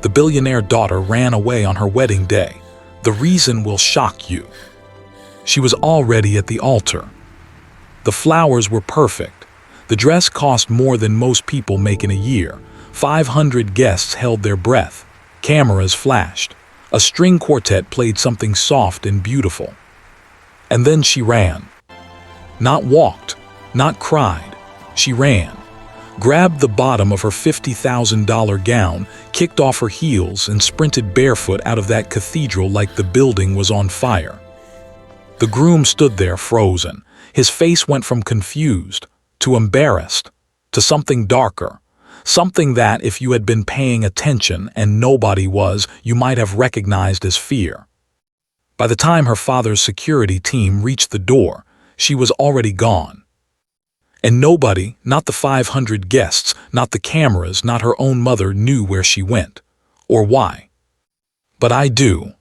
The billionaire daughter ran away on her wedding day. The reason will shock you. She was already at the altar. The flowers were perfect. The dress cost more than most people make in a year. 500 guests held their breath. Cameras flashed. A string quartet played something soft and beautiful. And then she ran. Not walked, not cried. She ran. Grabbed the bottom of her $50,000 gown, kicked off her heels, and sprinted barefoot out of that cathedral like the building was on fire. The groom stood there frozen. His face went from confused to embarrassed to something darker, something that, if you had been paying attention and nobody was, you might have recognized as fear. By the time her father's security team reached the door, she was already gone. And nobody, not the 500 guests, not the cameras, not her own mother, knew where she went, or why. But I do.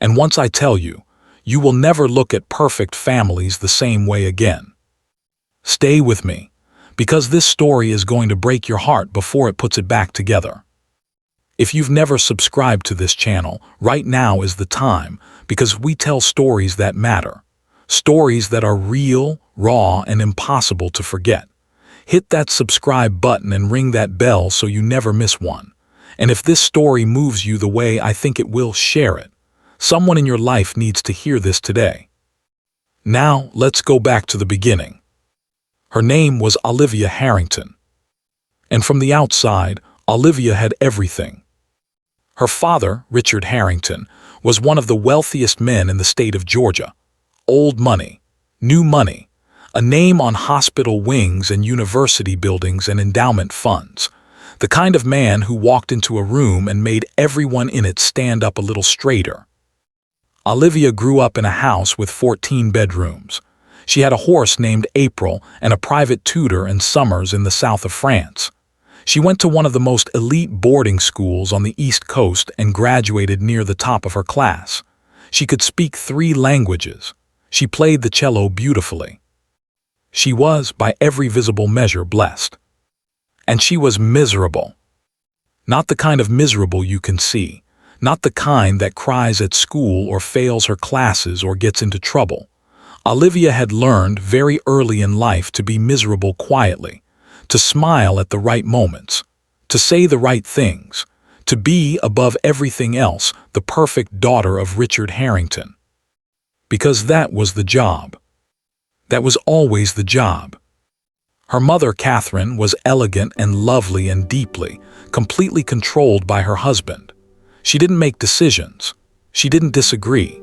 And once I tell you, you will never look at perfect families the same way again. Stay with me, because this story is going to break your heart before it puts it back together. If you've never subscribed to this channel, right now is the time, because we tell stories that matter. Stories that are real, raw, and impossible to forget. Hit that subscribe button and ring that bell so you never miss one. And if this story moves you the way I think it will, share it. Someone in your life needs to hear this today. Now, let's go back to the beginning. Her name was Olivia Harrington. And from the outside, Olivia had everything. Her father, Richard Harrington, was one of the wealthiest men in the state of Georgia. Old money, new money, a name on hospital wings and university buildings and endowment funds. The kind of man who walked into a room and made everyone in it stand up a little straighter. Olivia grew up in a house with 14 bedrooms. She had a horse named April and a private tutor in summers in the south of France. She went to one of the most elite boarding schools on the East Coast and graduated near the top of her class. She could speak 3 languages. She played the cello beautifully. She was, by every visible measure, blessed. And she was miserable. Not the kind of miserable you can see. Not the kind that cries at school or fails her classes or gets into trouble. Olivia had learned very early in life to be miserable quietly, to smile at the right moments, to say the right things, to be, above everything else, the perfect daughter of Richard Harrington. Because that was the job. That was always the job. Her mother, Catherine, was elegant and lovely and deeply, completely controlled by her husband. She didn't make decisions. She didn't disagree.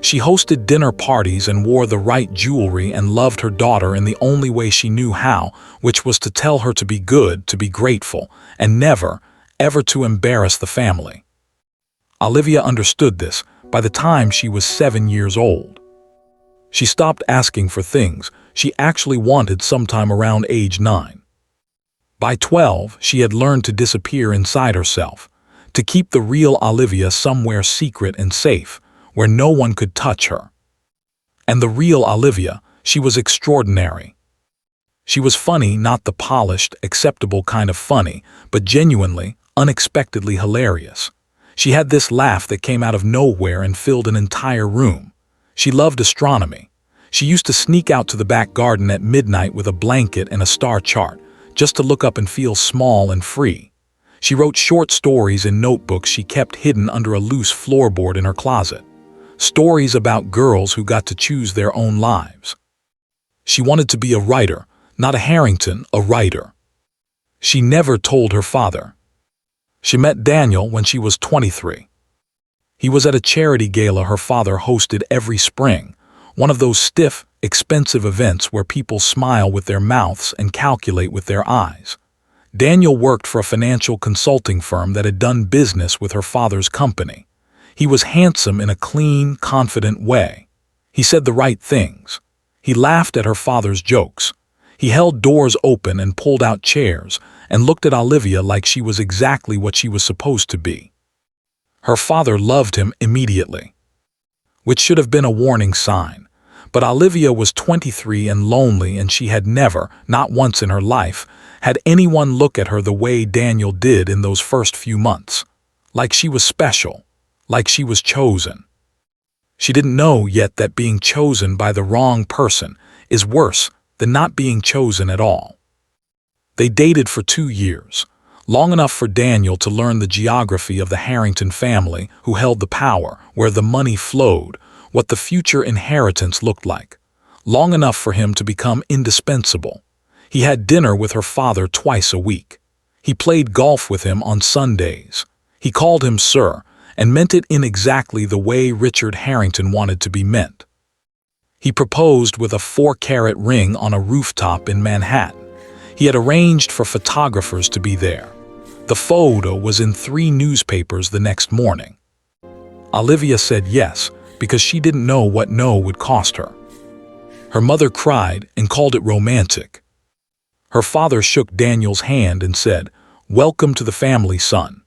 She hosted dinner parties and wore the right jewelry and loved her daughter in the only way she knew how, which was to tell her to be good, to be grateful, and never, ever to embarrass the family. Olivia understood this by the time she was 7 years old. She stopped asking for things she actually wanted sometime around age 9. By 12, she had learned to disappear inside herself, to keep the real Olivia somewhere secret and safe, where no one could touch her. And the real Olivia, she was extraordinary. She was funny, not the polished, acceptable kind of funny, but genuinely, unexpectedly hilarious. She had this laugh that came out of nowhere and filled an entire room. She loved astronomy. She used to sneak out to the back garden at midnight with a blanket and a star chart, just to look up and feel small and free. She wrote short stories in notebooks she kept hidden under a loose floorboard in her closet. Stories about girls who got to choose their own lives. She wanted to be a writer, not a Harrington, a writer. She never told her father. She met Daniel when she was 23. He was at a charity gala her father hosted every spring, one of those stiff, expensive events where people smile with their mouths and calculate with their eyes. Daniel worked for a financial consulting firm that had done business with her father's company. He was handsome in a clean, confident way. He said the right things. He laughed at her father's jokes. He held doors open and pulled out chairs and looked at Olivia like she was exactly what she was supposed to be. Her father loved him immediately, which should have been a warning sign. But Olivia was 23 and lonely, and she had never, not once in her life, had anyone look at her the way Daniel did in those first few months. like she was special, like she was chosen. She didn't know yet that being chosen by the wrong person is worse than not being chosen at all. They dated for 2 years, long enough for Daniel to learn the geography of the Harrington family, who held the power, where the money flowed, what the future inheritance looked like, long enough for him to become indispensable. He had dinner with her father twice a week. He played golf with him on Sundays. He called him sir, and meant it in exactly the way Richard Harrington wanted to be meant. He proposed with a 4-carat ring on a rooftop in Manhattan. He had arranged for photographers to be there. The photo was in 3 newspapers the next morning. Olivia said yes, because she didn't know what no would cost her. Her mother cried and called it romantic. Her father shook Daniel's hand and said, "Welcome to the family, son."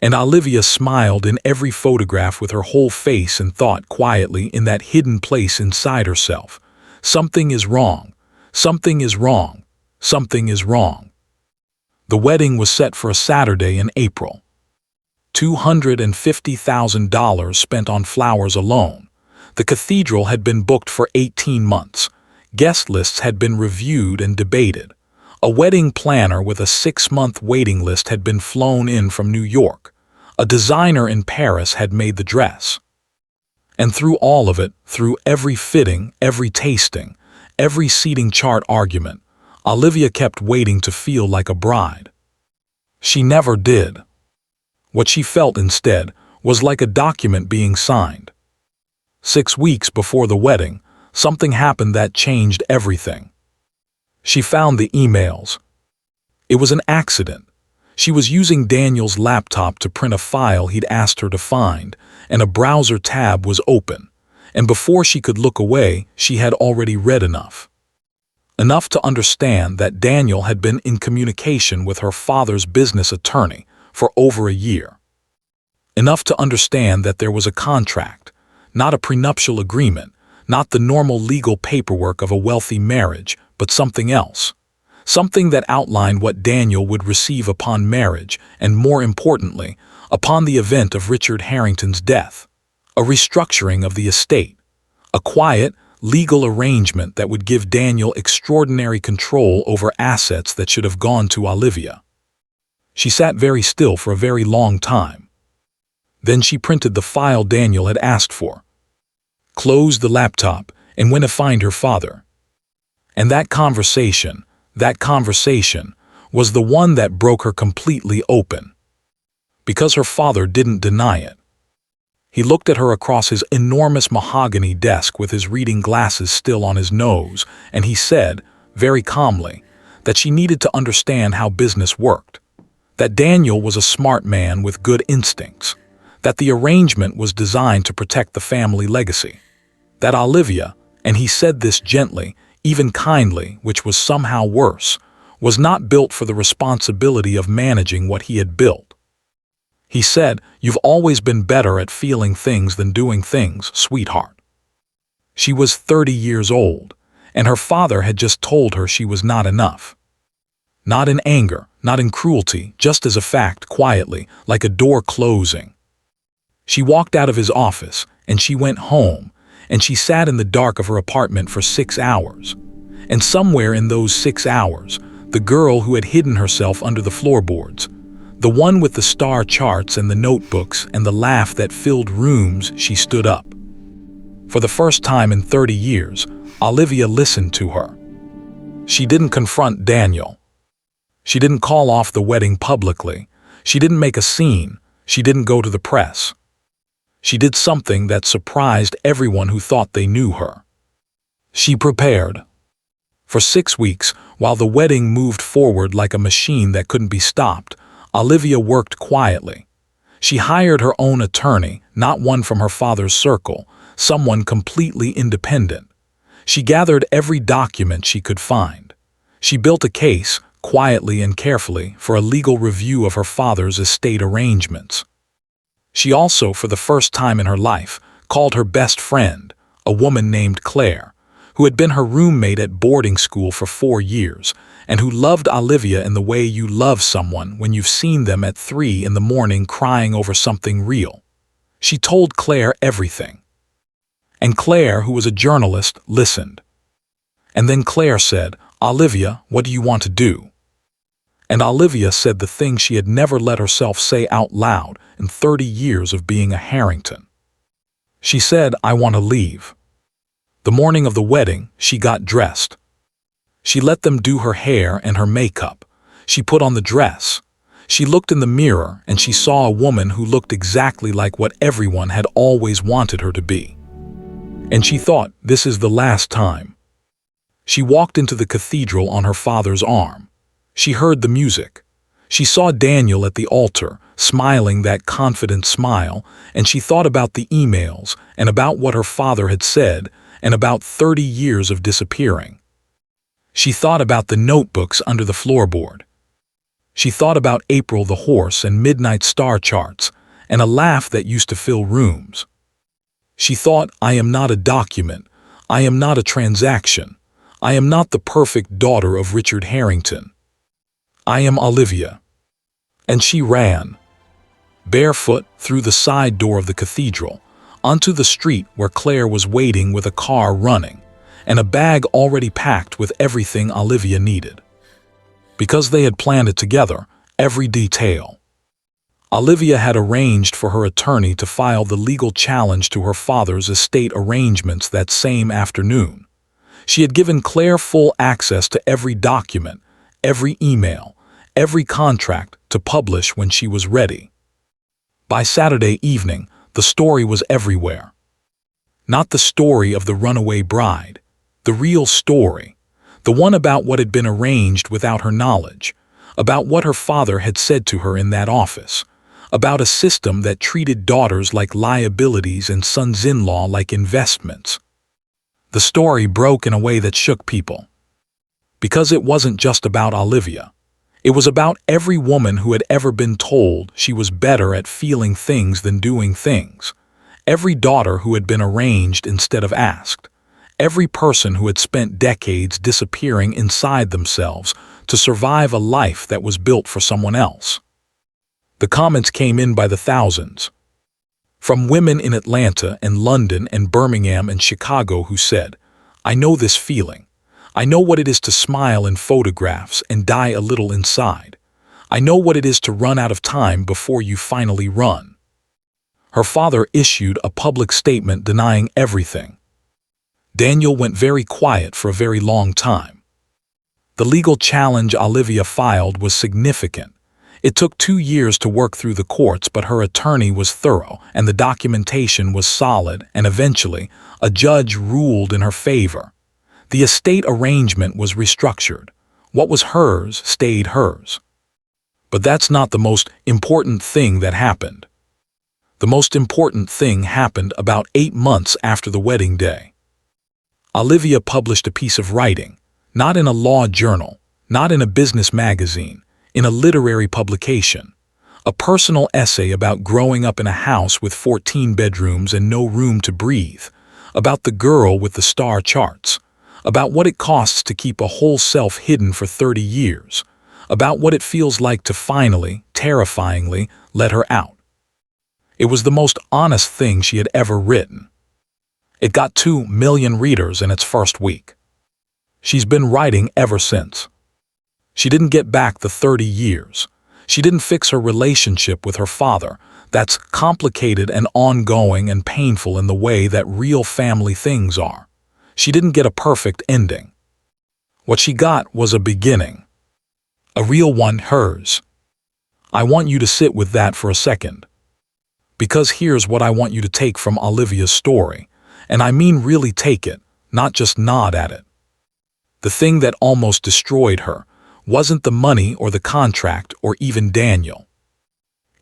And Olivia smiled in every photograph with her whole face and thought quietly in that hidden place inside herself, "Something is wrong, something is wrong, something is wrong." The wedding was set for a Saturday in April. $250,000 spent on flowers alone. The cathedral had been booked for 18 months. Guest lists had been reviewed and debated. A wedding planner with a 6-month waiting list had been flown in from New York. A designer in Paris had made the dress. And through all of it, through every fitting, every tasting, every seating chart argument, Olivia kept waiting to feel like a bride. She never did. What she felt instead was like a document being signed. 6 weeks before the wedding, something happened that changed everything. She found the emails. It was an accident. She was using Daniel's laptop to print a file he'd asked her to find, and a browser tab was open. And before she could look away, she had already read enough. Enough to understand that Daniel had been in communication with her father's business attorney for over a year. Enough to understand that there was a contract, not a prenuptial agreement, not the normal legal paperwork of a wealthy marriage, but something else. Something that outlined what Daniel would receive upon marriage, and more importantly, upon the event of Richard Harrington's death. A restructuring of the estate. A quiet, legal arrangement that would give Daniel extraordinary control over assets that should have gone to Olivia. She sat very still for a very long time. Then she printed the file Daniel had asked for, closed the laptop, and went to find her father. And that conversation was the one that broke her completely open. Because her father didn't deny it. He looked at her across his enormous mahogany desk with his reading glasses still on his nose, and he said, very calmly, that she needed to understand how business worked. That Daniel was a smart man with good instincts. That the arrangement was designed to protect the family legacy. That Olivia, and he said this gently, even kindly, which was somehow worse, was not built for the responsibility of managing what he had built. He said, "You've always been better at feeling things than doing things, sweetheart." She was 30 years old, and her father had just told her she was not enough. Not in anger, not in cruelty, just as a fact, quietly, like a door closing. She walked out of his office, and she went home, and she sat in the dark of her apartment for 6 hours. And somewhere in those 6 hours, the girl who had hidden herself under the floorboards, the one with the star charts and the notebooks and the laugh that filled rooms, she stood up. For the first time in 30 years, Olivia listened to her. She didn't confront Daniel. She didn't call off the wedding publicly. She didn't make a scene. She didn't go to the press. She did something that surprised everyone who thought they knew her. She prepared. For 6 weeks, while the wedding moved forward like a machine that couldn't be stopped, Olivia worked quietly. She hired her own attorney, not one from her father's circle, someone completely independent. She gathered every document she could find. She built a case, quietly and carefully, for a legal review of her father's estate arrangements. She also, for the first time in her life, called her best friend, a woman named Claire, who had been her roommate at boarding school for 4 years, and who loved Olivia in the way you love someone when you've seen them at 3 in the morning crying over something real. She told Claire everything. And Claire, who was a journalist, listened. And then Claire said, "Olivia, what do you want to do?" And Olivia said the thing she had never let herself say out loud in 30 years of being a Harrington. She said, "I want to leave." The morning of the wedding, she got dressed. She let them do her hair and her makeup. She put on the dress. She looked in the mirror and she saw a woman who looked exactly like what everyone had always wanted her to be. And she thought, this is the last time. She walked into the cathedral on her father's arm. She heard the music. She saw Daniel at the altar, smiling that confident smile, and she thought about the emails and about what her father had said and about 30 years of disappearing. She thought about the notebooks under the floorboard. She thought about April the horse and midnight star charts and a laugh that used to fill rooms. She thought, I am not a document. I am not a transaction. I am not the perfect daughter of Richard Harrington. I am Olivia. And she ran, barefoot, through the side door of the cathedral, onto the street where Claire was waiting with a car running, and a bag already packed with everything Olivia needed. Because they had planned it together, every detail. Olivia had arranged for her attorney to file the legal challenge to her father's estate arrangements that same afternoon. She had given Claire full access to every document, every email, every contract to publish when she was ready. By Saturday evening, the story was everywhere. Not the story of the runaway bride, the real story, the one about what had been arranged without her knowledge, about what her father had said to her in that office, about a system that treated daughters like liabilities and sons-in-law like investments. The story broke in a way that shook people. Because it wasn't just about Olivia. It was about every woman who had ever been told she was better at feeling things than doing things. Every daughter who had been arranged instead of asked. Every person who had spent decades disappearing inside themselves to survive a life that was built for someone else. The comments came in by the thousands. From women in Atlanta and London and Birmingham and Chicago who said, I know this feeling. I know what it is to smile in photographs and die a little inside. I know what it is to run out of time before you finally run. Her father issued a public statement denying everything. Daniel went very quiet for a very long time. The legal challenge Olivia filed was significant. It took 2 years to work through the courts, but her attorney was thorough and the documentation was solid, and eventually, a judge ruled in her favor. The estate arrangement was restructured. What was hers stayed hers. But that's not the most important thing that happened. The most important thing happened about 8 months after the wedding day. Olivia published a piece of writing, not in a law journal, not in a business magazine, in a literary publication, a personal essay about growing up in a house with 14 bedrooms and no room to breathe, about the girl with the star charts, about what it costs to keep a whole self hidden for 30 years, about what it feels like to finally, terrifyingly, let her out. It was the most honest thing she had ever written. It got 2 million readers in its first week. She's been writing ever since. She didn't get back the 30 years. She didn't fix her relationship with her father. That's complicated and ongoing and painful in the way that real family things are. She didn't get a perfect ending. What she got was a beginning. A real one, hers. I want you to sit with that for a second. Because here's what I want you to take from Olivia's story. And I mean really take it, not just nod at it. The thing that almost destroyed her wasn't the money or the contract or even Daniel.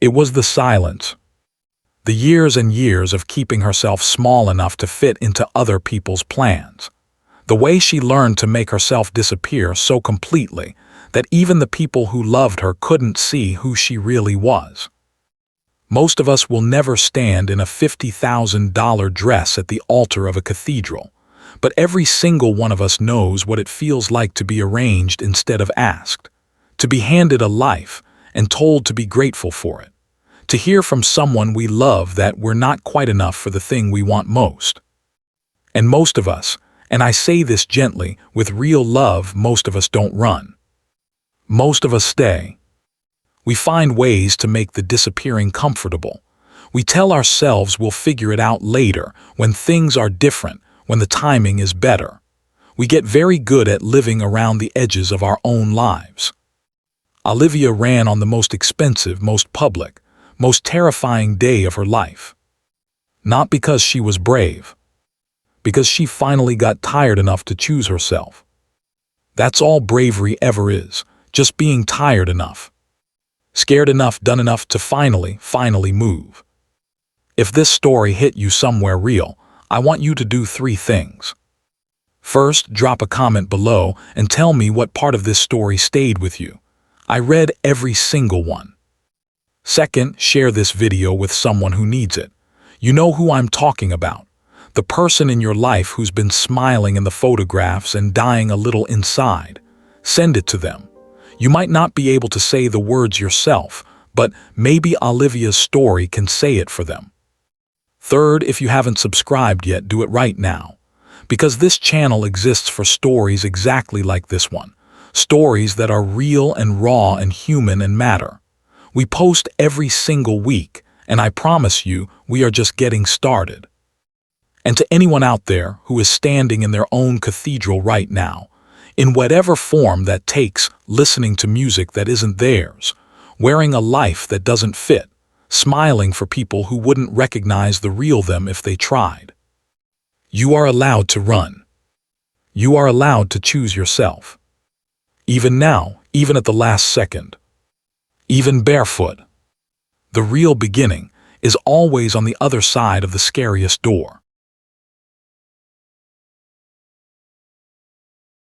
It was the silence. The years and years of keeping herself small enough to fit into other people's plans. The way she learned to make herself disappear so completely that even the people who loved her couldn't see who she really was. Most of us will never stand in a $50,000 dress at the altar of a cathedral, But every single one of us knows what it feels like to be arranged instead of asked, to be handed a life and told to be grateful for it, to hear from someone we love that we're not quite enough for the thing we want most. And most of us, and I say this gently, with real love, most of us don't run. Most of us stay. We find ways to make the disappearing comfortable. We tell ourselves we'll figure it out later, when things are different, when the timing is better. We get very good at living around the edges of our own lives. Olivia ran on the most expensive, most public, most terrifying day of her life. Not because she was brave, because she finally got tired enough to choose herself. That's all bravery ever is, just being tired enough. Scared enough, done enough to finally move. If this story hit you somewhere real, I want you to do 3 things. First, drop a comment below and tell me what part of this story stayed with you. I read every single one. Second, share this video with someone who needs it. You know who I'm talking about. The person in your life who's been smiling in the photographs and dying a little inside. Send it to them. You might not be able to say the words yourself, but maybe Olivia's story can say it for them. Third, if you haven't subscribed yet, do it right now. Because this channel exists for stories exactly like this one. Stories that are real and raw and human and matter. We post every single week, and I promise you, we are just getting started. And to anyone out there who is standing in their own cathedral right now, in whatever form that takes, listening to music that isn't theirs, wearing a life that doesn't fit, smiling for people who wouldn't recognize the real them if they tried. You are allowed to run. You are allowed to choose yourself. Even now, even at the last second. Even barefoot. The real beginning is always on the other side of the scariest door.